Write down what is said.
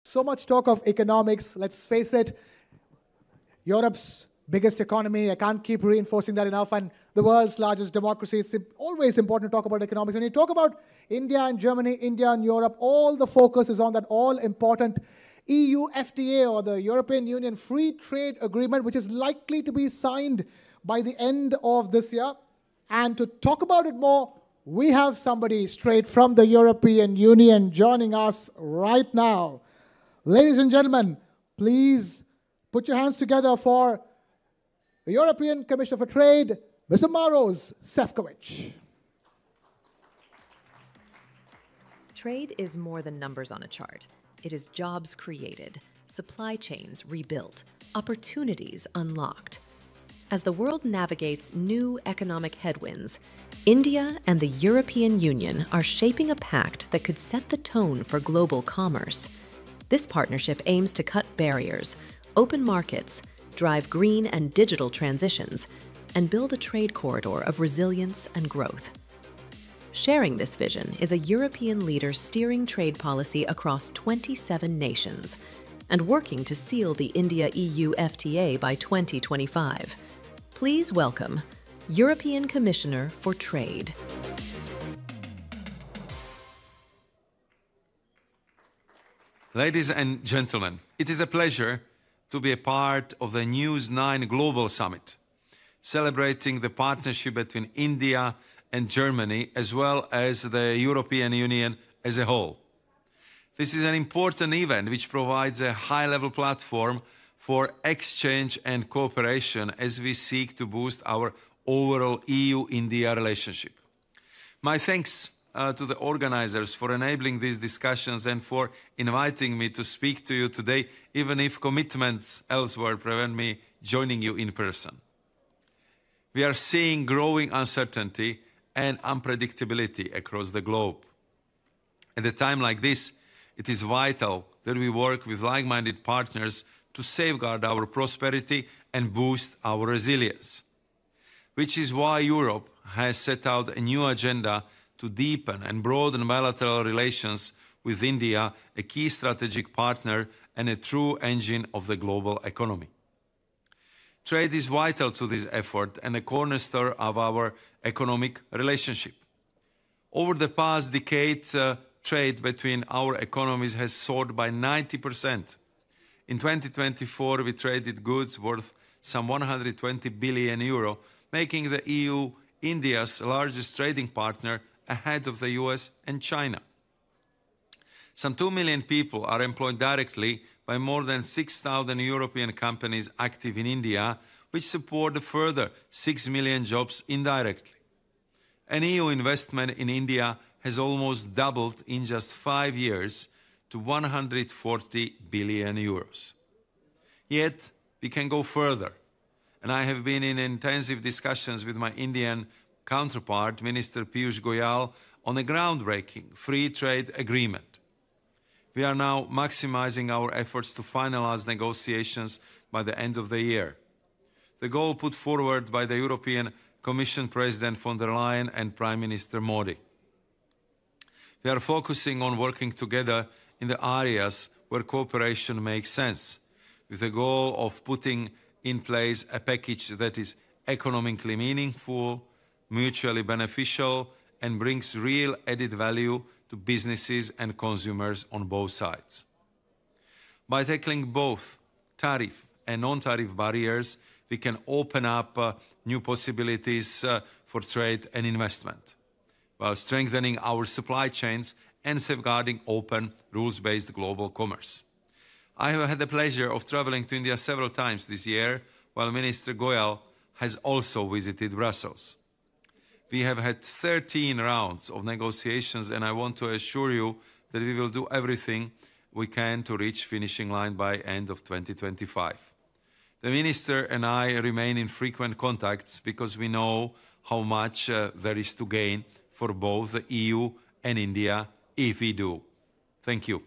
So much talk of economics. Let's face it, Europe's biggest economy, I can't keep reinforcing that enough, and the world's largest democracy. It's always important to talk about economics. When you talk about India and Germany, India and Europe, all the focus is on that all-important EU FTA, or the European Union Free Trade Agreement, which is likely to be signed by the end of this year. And to talk about it more, we have somebody straight from the European Union joining us right now. Ladies and gentlemen, please put your hands together for the European Commissioner for Trade, Mr. Maroš Šefčovič. Trade is more than numbers on a chart. It is jobs created, supply chains rebuilt, opportunities unlocked. As the world navigates new economic headwinds, India and the European Union are shaping a pact that could set the tone for global commerce. This partnership aims to cut barriers, open markets, drive green and digital transitions, and build a trade corridor of resilience and growth. Sharing this vision is a European leader steering trade policy across 27 nations and working to seal the India-EU FTA by 2025. Please welcome European Commissioner for Trade. Ladies and gentlemen, it is a pleasure to be a part of the News9 Global Summit, celebrating the partnership between India and Germany, as well as the European Union as a whole. This is an important event which provides a high-level platform for exchange and cooperation as we seek to boost our overall EU-India relationship. My thanks to the organizers for enabling these discussions and for inviting me to speak to you today, even if commitments elsewhere prevent me joining you in person. We are seeing growing uncertainty and unpredictability across the globe. At a time like this, it is vital that we work with like-minded partners to safeguard our prosperity and boost our resilience, which is why Europe has set out a new agenda to deepen and broaden bilateral relations with India, a key strategic partner and a true engine of the global economy. Trade is vital to this effort and a cornerstone of our economic relationship. Over the past decade, trade between our economies has soared by 90%. In 2024, we traded goods worth some 120 billion euro, making the EU India's largest trading partner, ahead of the US and China. Some 2 million people are employed directly by more than 6,000 European companies active in India, which support a further 6 million jobs indirectly. And EU investment in India has almost doubled in just 5 years to 140 billion euros. Yet, we can go further, and I have been in intensive discussions with my Indian counterpart, Minister Piyush Goyal, on a groundbreaking free trade agreement. We are now maximizing our efforts to finalize negotiations by the end of the year. The goal put forward by the European Commission President von der Leyen and Prime Minister Modi. We are focusing on working together in the areas where cooperation makes sense, with the goal of putting in place a package that is economically meaningful, mutually beneficial, and brings real added value to businesses and consumers on both sides. By tackling both tariff and non-tariff barriers, we can open up new possibilities for trade and investment, while strengthening our supply chains and safeguarding open, rules-based global commerce. I have had the pleasure of traveling to India several times this year, while Minister Goyal has also visited Brussels. We have had 13 rounds of negotiations, and I want to assure you that we will do everything we can to reach finishing line by end of 2025. The Minister and I remain in frequent contacts because we know how much there is to gain for both the EU and India if we do. Thank you.